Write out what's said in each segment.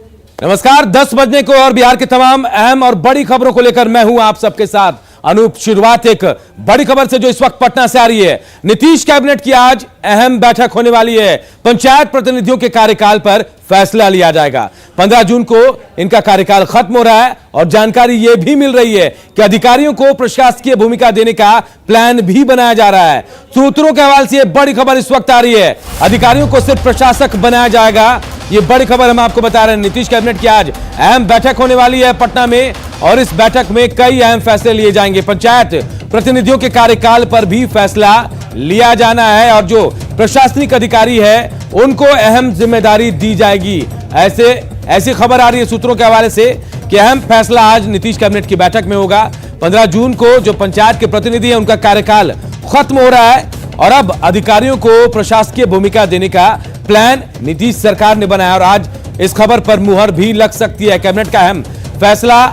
नमस्कार, 10 बजने को और बिहार के तमाम अहम और बड़ी खबरों को लेकर मैं हूं आप सबके साथ अनूप। शुरुआत एक बड़ी खबर से जो इस वक्त पटना से आ रही है। नीतीश कैबिनेट की आज अहम बैठक होने वाली है। पंचायत प्रतिनिधियों के कार्यकाल पर फैसला लिया जाएगा। 15 जून को इनका कार्यकाल खत्म हो रहा है और जानकारी यह भी मिल रही है कि अधिकारियों को प्रशासकीय भूमिका देने का प्लान भी बनाया जा रहा है। सूत्रों के हवाले से यह बड़ी खबर इस वक्त आ रही है। अधिकारियों को सिर्फ प्रशासक बनाया जाएगा, ये बड़ी खबर हम आपको बता रहे हैं। नीतीश कैबिनेट की आज अहम बैठक होने वाली है पटना में और इस बैठक में कई अहम फैसले लिए जाएंगे। पंचायत प्रतिनिधियों के कार्यकाल पर भी फैसला लिया जाना है और जो प्रशासनिक अधिकारी है उनको अहम जिम्मेदारी दी जाएगी। ऐसी खबर आ रही है सूत्रों के हवाले से कि अहम फैसला आज नीतीश कैबिनेट की बैठक में होगा। 15 जून को जो पंचायत के प्रतिनिधि हैं उनका कार्यकाल खत्म हो रहा है और अब अधिकारियों को प्रशासकीय भूमिका देने का प्लान नीतीश सरकार ने बनाया और आज इस खबर पर मुहर भी लग सकती है। कैबिनेट का अहम फैसला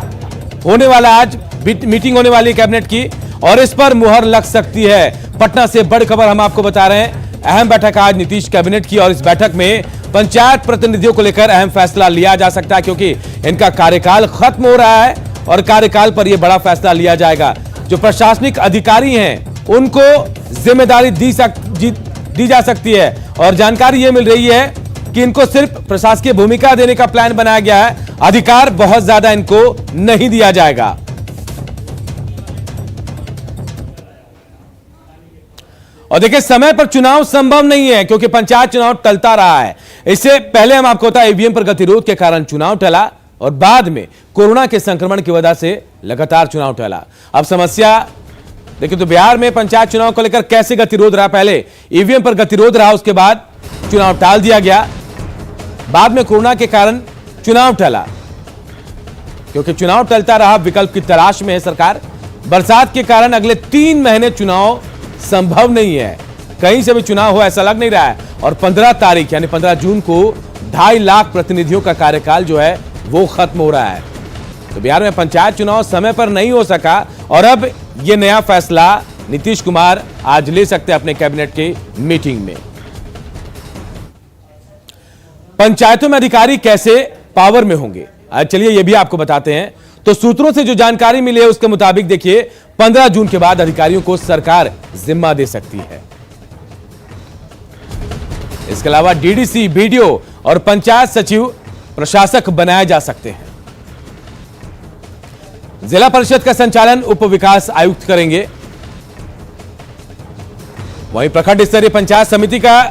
होने वाला, आज मीटिंग होने वाली है कैबिनेट की और इस पर मुहर लग सकती है। पटना से बड़ी खबर हम आपको बता रहे हैं। अहम बैठक आज नीतीश कैबिनेट की और इस बैठक में पंचायत प्रतिनिधियों को लेकर अहम फैसला लिया जा सकता है क्योंकि इनका कार्यकाल खत्म हो रहा है और कार्यकाल पर यह बड़ा फैसला लिया जाएगा। जो प्रशासनिक अधिकारी हैं उनको जिम्मेदारी दी जा सकती है और जानकारी यह मिल रही है कि इनको सिर्फ प्रशासकीय भूमिका देने का प्लान बनाया गया है। अधिकार बहुत ज्यादा इनको नहीं दिया जाएगा। और देखिए, समय पर चुनाव संभव नहीं है क्योंकि पंचायत चुनाव टलता रहा है। इससे पहले हम आपको बताया ईवीएम पर गतिरोध के कारण चुनाव टला और बाद में कोरोना के संक्रमण की वजह से लगातार चुनाव टला। अब समस्या देखिए तो बिहार में पंचायत चुनाव को लेकर कैसे गतिरोध रहा। पहले ईवीएम पर गतिरोध रहा, उसके बाद चुनाव टाल दिया गया, बाद में कोरोना के कारण चुनाव टला। क्योंकि चुनाव टलता रहा, विकल्प की तलाश में है सरकार। बरसात के कारण अगले 3 महीने चुनाव संभव नहीं है, कहीं से भी चुनाव हो ऐसा लग नहीं रहा है। और 15 तारीख यानी 15 जून को 2.5 लाख प्रतिनिधियों का कार्यकाल जो है वो खत्म हो रहा है। तो बिहार में पंचायत चुनाव समय पर नहीं हो सका और अब ये नया फैसला नीतीश कुमार आज ले सकते हैं अपने कैबिनेट की मीटिंग में। पंचायतों में अधिकारी कैसे पावर में होंगे, आज चलिए ये भी आपको बताते हैं। तो सूत्रों से जो जानकारी मिली है उसके मुताबिक देखिए 15 जून के बाद अधिकारियों को सरकार जिम्मा दे सकती है। इसके अलावा डीडीसी, बीडीओ और पंचायत सचिव प्रशासक बनाए जा सकते हैं। जिला परिषद का संचालन उप विकास आयुक्त करेंगे। वहीं प्रखंड स्तरीय पंचायत समिति का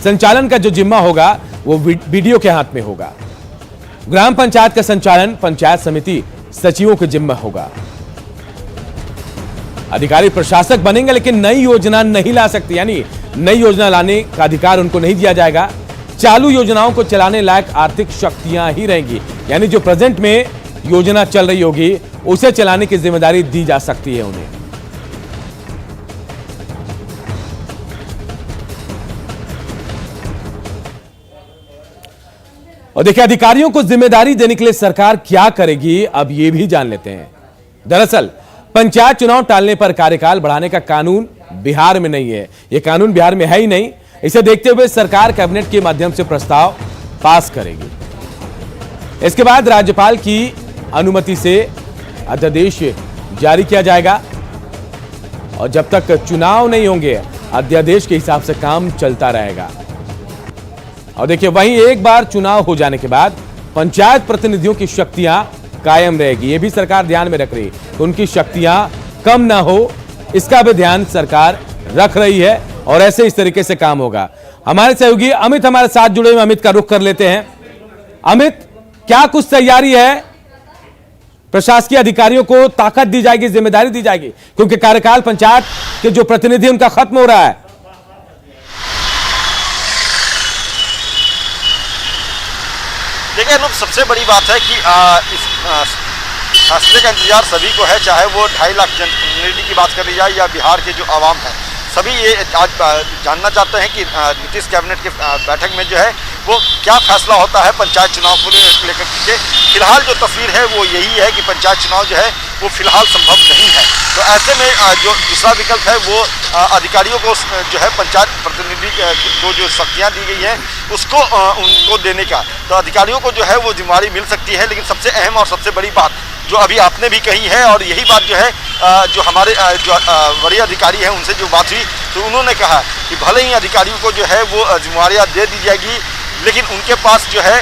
संचालन का जो जिम्मा होगा वो बीडीओ के हाथ में होगा। ग्राम पंचायत का संचालन पंचायत समिति सचिवों के जिम्मा होगा। अधिकारी प्रशासक बनेंगे लेकिन नई योजना नहीं ला सकते, यानी नई योजना लाने का अधिकार उनको नहीं दिया जाएगा। चालू योजनाओं को चलाने लायक आर्थिक शक्तियां ही रहेंगी, यानी जो प्रेजेंट में योजना चल रही होगी उसे चलाने की जिम्मेदारी दी जा सकती है उन्हें। और देखिए, अधिकारियों को जिम्मेदारी देने के लिए सरकार क्या करेगी, अब यह भी जान लेते हैं। दरअसल पंचायत चुनाव टालने पर कार्यकाल बढ़ाने का कानून बिहार में नहीं है, यह कानून बिहार में है ही नहीं। इसे देखते हुए सरकार कैबिनेट के माध्यम से प्रस्ताव पास करेगी। इसके बाद राज्यपाल की अनुमति से अध्यादेश जारी किया जाएगा और जब तक चुनाव नहीं होंगे अध्यादेश के हिसाब से काम चलता रहेगा। और देखिए, वहीं एक बार चुनाव हो जाने के बाद पंचायत प्रतिनिधियों की शक्तियां कायम रहेगी। यह भी सरकार ध्यान में रख रही है, उनकी शक्तियां कम ना हो, इसका भी ध्यान सरकार रख रही है और ऐसे इस तरीके से काम होगा। हमारे सहयोगी अमित हमारे साथ जुड़े हुए, अमित का रुख कर लेते हैं। अमित, क्या कुछ तैयारी है? प्रशासकीय अधिकारियों को ताकत दी जाएगी, जिम्मेदारी दी जाएगी क्योंकि कार्यकाल पंचायत के जो प्रतिनिधि उनका खत्म हो रहा है। देखिए अनूप, सबसे बड़ी बात है कि इस फैसले का इंतजार सभी को है, चाहे वो 2.5 लाख जनरेटी की बात कर ली जाए या बिहार के जो आवाम है, सभी ये आज जानना चाहते हैं कि नीतीश कैबिनेट के बैठक में जो है वो क्या फैसला होता है पंचायत चुनाव को लेकर के। फिलहाल जो तस्वीर है वो यही है कि पंचायत चुनाव जो है वो फिलहाल संभव नहीं है। तो ऐसे में जो दूसरा विकल्प है वो अधिकारियों को जो है पंचायत प्रतिनिधि को जो शक्तियाँ दी गई हैं उसको उनको देने का, तो अधिकारियों को जो है वो जिम्मेदारी मिल सकती है। लेकिन सबसे अहम और सबसे बड़ी बात जो अभी आपने भी कही है, और यही बात जो है जो हमारे जो वरीय अधिकारी हैं उनसे जो बात हुई तो उन्होंने कहा कि भले ही अधिकारियों को जो है वो जिम्मेदारियाँ दे दी जाएगी, लेकिन उनके पास जो है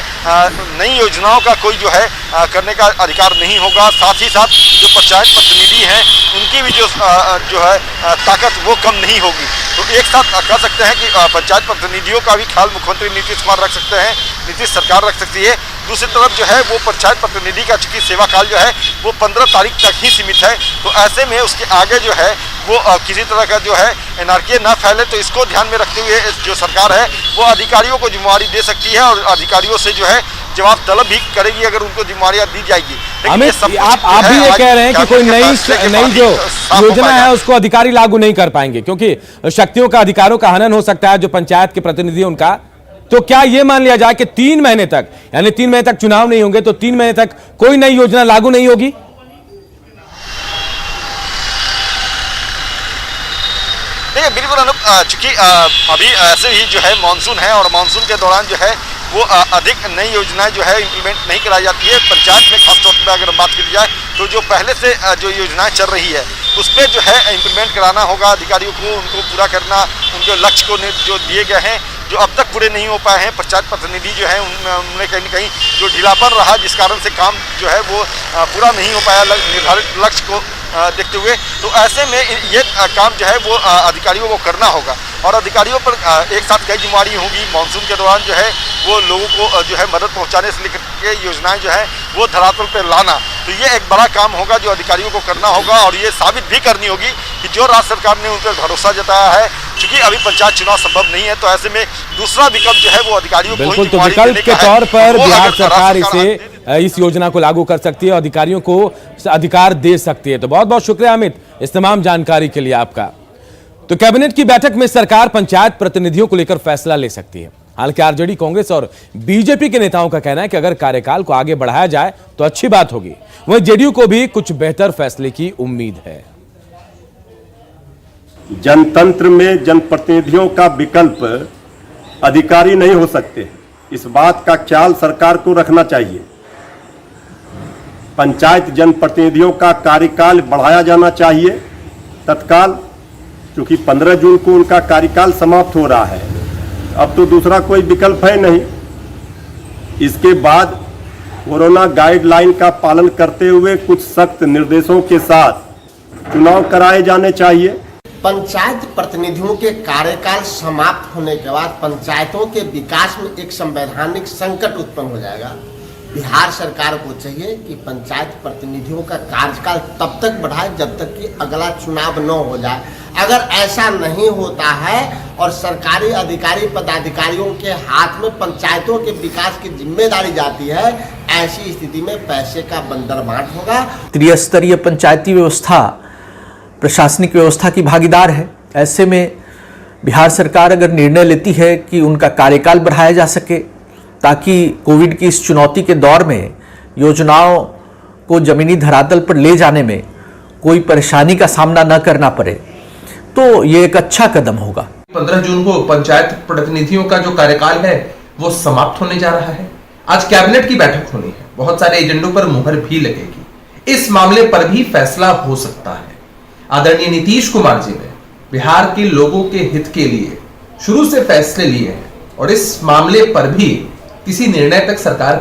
नई योजनाओं का कोई जो है करने का अधिकार नहीं होगा। साथ ही साथ जो पंचायत प्रतिनिधि हैं उनकी भी जो है ताकत वो कम नहीं होगी। तो एक साथ कह सकते हैं कि पंचायत प्रतिनिधियों का भी ख्याल मुख्यमंत्री नीतीश कुमार रख सकते हैं, नीतीश सरकार रख सकती है। दूसरी तरफ जो है वो पंचायत प्रतिनिधि का चूंकि सेवा काल जो है वो 15 तारीख तक ही सीमित है, तो ऐसे में उसके आगे जो है वो किसी तरह का जो है एनआरके ना फैले, तो इसको ध्यान में रखते हुए जो सरकार है वो अधिकारियों को जिम्मेदारी दे सकती है और अधिकारियों से जो है जवाब तलब भी करेगी अगर उनको जिम्मेदारियां दी जाएगी। अमित, आप भी ये कह रहे हैं कि कोई नई जो योजना है उसको अधिकारी लागू नहीं कर पाएंगे क्योंकि शक्तियों का, अधिकारों का हनन हो सकता है जो पंचायत के प्रतिनिधि उनका। तो क्या ये मान लिया जाए कि 3 महीने तक, यानी 3 महीने तक चुनाव नहीं होंगे तो 3 महीने तक कोई नई योजना लागू नहीं होगी? देखिए बिल्कुल अनुप, चूंकि अभी ऐसे ही जो है मानसून है और मानसून के दौरान जो है वो अधिक नई योजनाएं जो है इम्प्लीमेंट नहीं कराई जाती है। पंचायत में खासतौर पर अगर बात की जाए तो जो पहले से जो योजनाएं चल रही है उस पर जो है इम्प्लीमेंट कराना होगा अधिकारियों को, उनको पूरा करना, उनके लक्ष्य को जो दिए गए हैं जो अब तक पूरे नहीं हो पाए हैं। पंचायत प्रतिनिधि जो है उनमें कहीं न कहीं जो ढीलापन रहा जिस कारण से काम जो है वो पूरा नहीं हो पाया निर्धारित लक्ष्य को देखते हुए, तो ऐसे में ये काम जो है वो अधिकारियों को करना होगा और अधिकारियों पर एक साथ कई जिम्मेदारी होगी। मानसून के दौरान जो है वो लोगों को जो है मदद पहुंचाने से लेकर के योजनाएं जो है वो धरातल पर लाना, तो ये एक बड़ा काम होगा जो अधिकारियों को करना होगा और ये साबित भी करनी होगी कि जो राज्य सरकार ने उन पर भरोसा जताया है। क्योंकि अभी पंचायत चुनाव संभव नहीं है तो ऐसे में दूसरा विकल्प जो है वो अधिकारियों को बिल्कुल, तो विकल्प के तौर पर बिहार सरकार इस योजना को लागू कर सकती है, अधिकारियों को अधिकार दे सकती है। तो बहुत बहुत शुक्रिया अमित इस तमाम जानकारी के लिए आपका। तो कैबिनेट की बैठक में सरकार पंचायत प्रतिनिधियों को लेकर फैसला ले सकती है। हालांकि आरजेडी, कांग्रेस और बीजेपी के नेताओं का कहना है कि अगर कार्यकाल को आगे बढ़ाया जाए तो अच्छी बात होगी। वहीं जेडीयू को भी कुछ बेहतर फैसले की उम्मीद है। जनतंत्र में जनप्रतिनिधियों का विकल्प अधिकारी नहीं हो सकते, इस बात का ख्याल सरकार को रखना चाहिए। पंचायत जनप्रतिनिधियों का कार्यकाल बढ़ाया जाना चाहिए तत्काल, क्योंकि 15 जून को उनका कार्यकाल समाप्त हो रहा है। अब तो दूसरा कोई विकल्प है नहीं। इसके बाद कोरोना गाइडलाइन का पालन करते हुए कुछ सख्त निर्देशों के साथ चुनाव कराए जाने चाहिए। पंचायत प्रतिनिधियों के कार्यकाल समाप्त होने के बाद पंचायतों के विकास में एक संवैधानिक संकट उत्पन्न हो जाएगा। बिहार सरकार को चाहिए कि पंचायत प्रतिनिधियों का कार्यकाल तब तक बढ़ाए जब तक कि अगला चुनाव न हो जाए। अगर ऐसा नहीं होता है और सरकारी अधिकारी पदाधिकारियों के हाथ में पंचायतों के विकास की जिम्मेदारी जाती है, ऐसी स्थिति में पैसे का बंदरबाट होगा। त्रिस्तरीय पंचायती व्यवस्था प्रशासनिक व्यवस्था की भागीदार है। ऐसे में बिहार सरकार अगर निर्णय लेती है कि उनका कार्यकाल बढ़ाया जा सके ताकि कोविड की इस चुनौती के दौर में योजनाओं को जमीनी धरातल पर ले जाने में कोई परेशानी का सामना न करना पड़े, तो ये एक अच्छा कदम होगा। 15 जून को पंचायत प्रतिनिधियों का जो कार्यकाल है वो समाप्त होने जा रहा है। आज कैबिनेट की बैठक होनी है, बहुत सारे एजेंडों पर मुहर भी लगेगी। इस मामले पर भी फैसला हो सकता है। आदरणीय नीतीश कुमार जी ने बिहार के लोगों के हित के लिए शुरू से फैसले लिए हैं और इस मामले पर भी किसी निर्णय तक सरकार